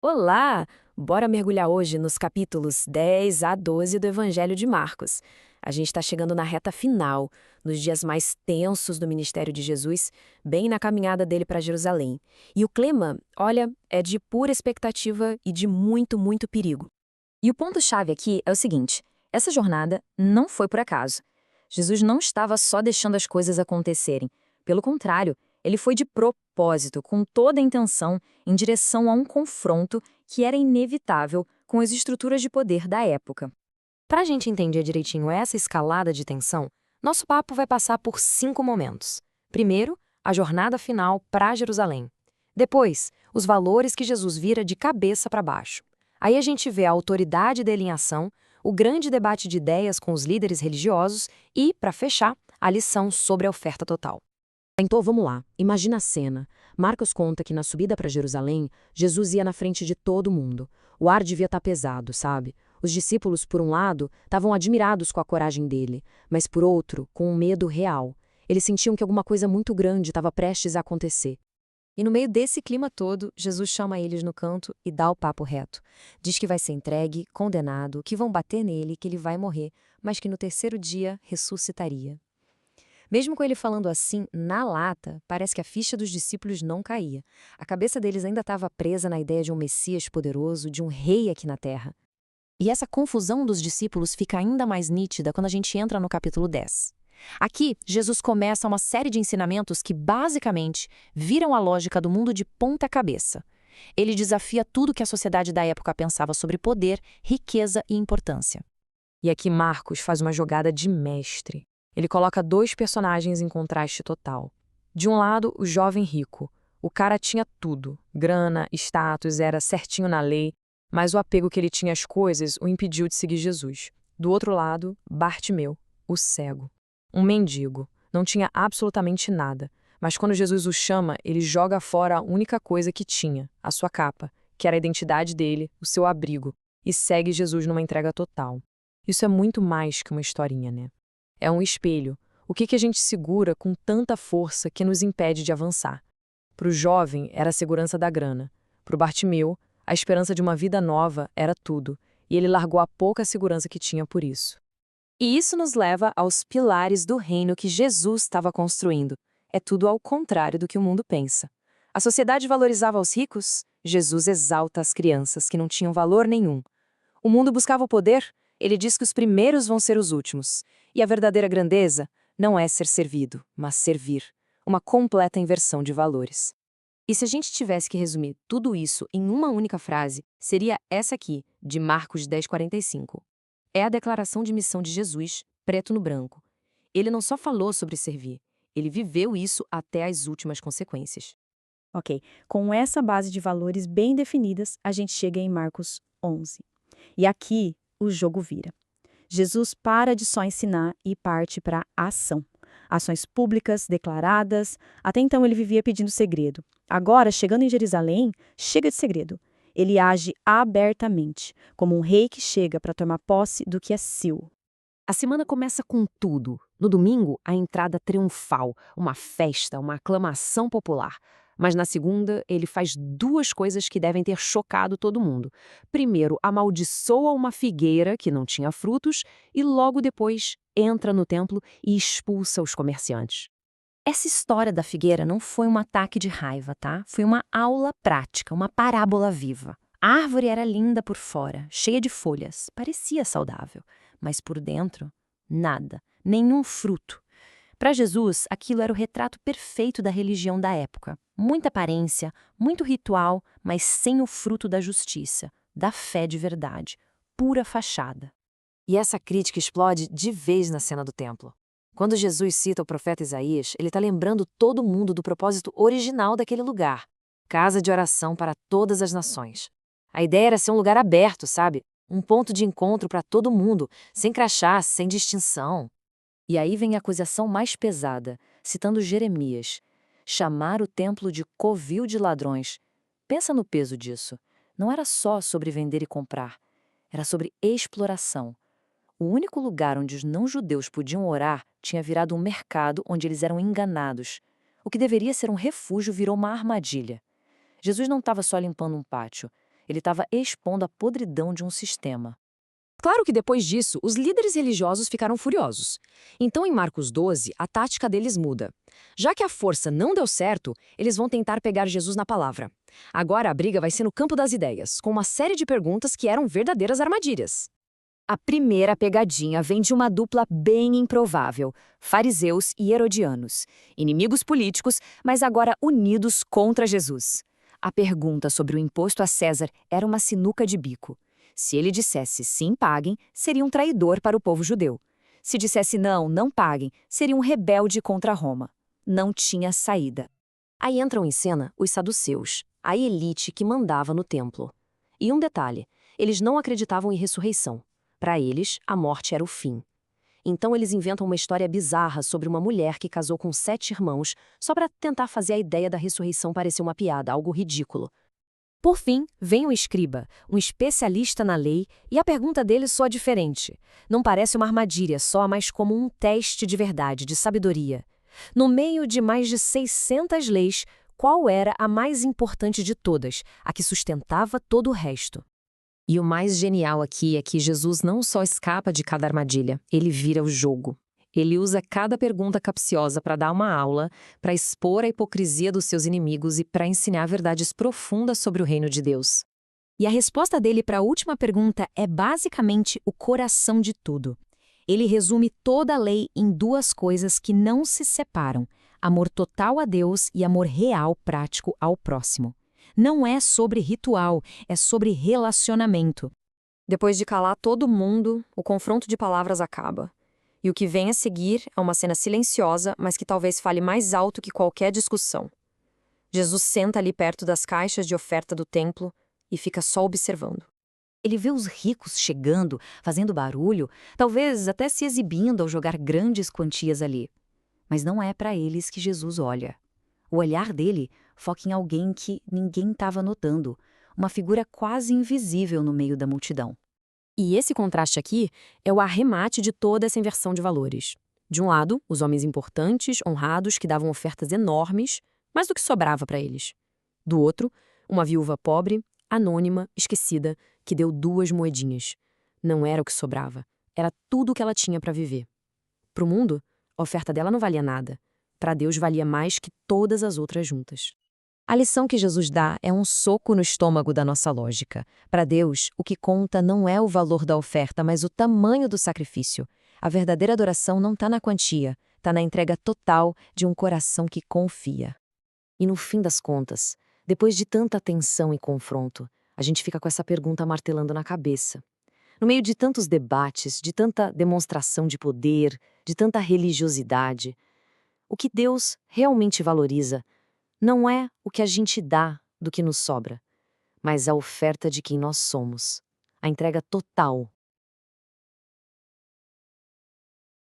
Olá! Bora mergulhar hoje nos capítulos 10 a 12 do Evangelho de Marcos. A gente está chegando na reta final, nos dias mais tensos do ministério de Jesus, bem na caminhada dele para Jerusalém. E o clima, olha, é de pura expectativa e de muito, muito perigo. E o ponto-chave aqui é o seguinte: essa jornada não foi por acaso. Jesus não estava só deixando as coisas acontecerem. Pelo contrário, ele foi de propósito, com toda a intenção, em direção a um confronto que era inevitável com as estruturas de poder da época. Para a gente entender direitinho essa escalada de tensão, nosso papo vai passar por 5 momentos. Primeiro, a jornada final para Jerusalém. Depois, os valores que Jesus vira de cabeça para baixo. Aí a gente vê a autoridade dele em ação, o grande debate de ideias com os líderes religiosos e, para fechar, a lição sobre a oferta total. Então vamos lá, imagina a cena. Marcos conta que na subida para Jerusalém, Jesus ia na frente de todo mundo. O ar devia estar pesado, sabe? Os discípulos, por um lado, estavam admirados com a coragem dele, mas por outro, com um medo real. Eles sentiam que alguma coisa muito grande estava prestes a acontecer. E no meio desse clima todo, Jesus chama eles no canto e dá o papo reto. Diz que vai ser entregue, condenado, que vão bater nele, que ele vai morrer, mas que no terceiro dia ressuscitaria. Mesmo com ele falando assim, na lata, parece que a ficha dos discípulos não caía. A cabeça deles ainda estava presa na ideia de um Messias poderoso, de um rei aqui na Terra. E essa confusão dos discípulos fica ainda mais nítida quando a gente entra no capítulo 10. Aqui, Jesus começa uma série de ensinamentos que, basicamente, viram a lógica do mundo de ponta cabeça. Ele desafia tudo que a sociedade da época pensava sobre poder, riqueza e importância. E aqui Marcos faz uma jogada de mestre. Ele coloca dois personagens em contraste total. De um lado, o jovem rico. O cara tinha tudo, grana, status, era certinho na lei, mas o apego que ele tinha às coisas o impediu de seguir Jesus. Do outro lado, Bartimeu, o cego. Um mendigo, não tinha absolutamente nada, mas quando Jesus o chama, ele joga fora a única coisa que tinha, a sua capa, que era a identidade dele, o seu abrigo, e segue Jesus numa entrega total. Isso é muito mais que uma historinha, né? É um espelho. O que a gente segura com tanta força que nos impede de avançar? Para o jovem, era a segurança da grana. Para o Bartimeu, a esperança de uma vida nova era tudo, e ele largou a pouca segurança que tinha por isso. E isso nos leva aos pilares do reino que Jesus estava construindo. É tudo ao contrário do que o mundo pensa. A sociedade valorizava os ricos, Jesus exalta as crianças que não tinham valor nenhum. O mundo buscava o poder, ele diz que os primeiros vão ser os últimos. E a verdadeira grandeza não é ser servido, mas servir. Uma completa inversão de valores. E se a gente tivesse que resumir tudo isso em uma única frase, seria essa aqui, de Marcos 10:45. É a declaração de missão de Jesus, preto no branco. Ele não só falou sobre servir, ele viveu isso até as últimas consequências. Ok, com essa base de valores bem definidas, a gente chega em Marcos 11. E aqui o jogo vira. Jesus para de só ensinar e parte para a ação. Ações públicas, declaradas. Até então ele vivia pedindo segredo. Agora, chegando em Jerusalém, chega de segredo. Ele age abertamente, como um rei que chega para tomar posse do que é seu. A semana começa com tudo. No domingo, a entrada triunfal, uma festa, uma aclamação popular. Mas na segunda, ele faz duas coisas que devem ter chocado todo mundo. Primeiro, amaldiçoa uma figueira que não tinha frutos e logo depois entra no templo e expulsa os comerciantes. Essa história da figueira não foi um ataque de raiva, tá? Foi uma aula prática, uma parábola viva. A árvore era linda por fora, cheia de folhas, parecia saudável, mas por dentro, nada, nenhum fruto. Para Jesus, aquilo era o retrato perfeito da religião da época. Muita aparência, muito ritual, mas sem o fruto da justiça, da fé de verdade, pura fachada. E essa crítica explode de vez na cena do templo. Quando Jesus cita o profeta Isaías, ele está lembrando todo mundo do propósito original daquele lugar, casa de oração para todas as nações. A ideia era ser um lugar aberto, sabe? Um ponto de encontro para todo mundo, sem crachá, sem distinção. E aí vem a acusação mais pesada, citando Jeremias. Chamar o templo de covil de ladrões. Pensa no peso disso. Não era só sobre vender e comprar. Era sobre exploração. O único lugar onde os não-judeus podiam orar tinha virado um mercado onde eles eram enganados. O que deveria ser um refúgio virou uma armadilha. Jesus não estava só limpando um pátio. Ele estava expondo a podridão de um sistema. Claro que depois disso, os líderes religiosos ficaram furiosos. Então, em Marcos 12, a tática deles muda. Já que a força não deu certo, eles vão tentar pegar Jesus na palavra. Agora a briga vai ser no campo das ideias, com uma série de perguntas que eram verdadeiras armadilhas. A primeira pegadinha vem de uma dupla bem improvável, fariseus e herodianos, inimigos políticos, mas agora unidos contra Jesus. A pergunta sobre o imposto a César era uma sinuca de bico. Se ele dissesse sim, paguem, seria um traidor para o povo judeu. Se dissesse não, não paguem, seria um rebelde contra Roma. Não tinha saída. Aí entram em cena os saduceus, a elite que mandava no templo. E um detalhe, eles não acreditavam em ressurreição. Para eles, a morte era o fim. Então eles inventam uma história bizarra sobre uma mulher que casou com 7 irmãos só para tentar fazer a ideia da ressurreição parecer uma piada, algo ridículo. Por fim, vem o escriba, um especialista na lei, e a pergunta dele soa diferente. Não parece uma armadilha, soa mais como um teste de verdade, de sabedoria. No meio de mais de 600 leis, qual era a mais importante de todas, a que sustentava todo o resto? E o mais genial aqui é que Jesus não só escapa de cada armadilha, ele vira o jogo. Ele usa cada pergunta capciosa para dar uma aula, para expor a hipocrisia dos seus inimigos e para ensinar verdades profundas sobre o reino de Deus. E a resposta dele para a última pergunta é basicamente o coração de tudo. Ele resume toda a lei em 2 coisas que não se separam: amor total a Deus e amor real, prático ao próximo. Não é sobre ritual, é sobre relacionamento. Depois de calar todo mundo, o confronto de palavras acaba. E o que vem a seguir é uma cena silenciosa, mas que talvez fale mais alto que qualquer discussão. Jesus senta ali perto das caixas de oferta do templo e fica só observando. Ele vê os ricos chegando, fazendo barulho, talvez até se exibindo ao jogar grandes quantias ali. Mas não é para eles que Jesus olha. O olhar dele foca em alguém que ninguém estava notando, uma figura quase invisível no meio da multidão. E esse contraste aqui é o arremate de toda essa inversão de valores. De um lado, os homens importantes, honrados, que davam ofertas enormes, mais do que sobrava para eles. Do outro, uma viúva pobre, anônima, esquecida, que deu 2 moedinhas. Não era o que sobrava, era tudo o que ela tinha para viver. Para o mundo, a oferta dela não valia nada. Para Deus valia mais que todas as outras juntas. A lição que Jesus dá é um soco no estômago da nossa lógica. Para Deus, o que conta não é o valor da oferta, mas o tamanho do sacrifício. A verdadeira adoração não está na quantia, está na entrega total de um coração que confia. E no fim das contas, depois de tanta tensão e confronto, a gente fica com essa pergunta martelando na cabeça. No meio de tantos debates, de tanta demonstração de poder, de tanta religiosidade, o que Deus realmente valoriza não é o que a gente dá do que nos sobra, mas a oferta de quem nós somos, a entrega total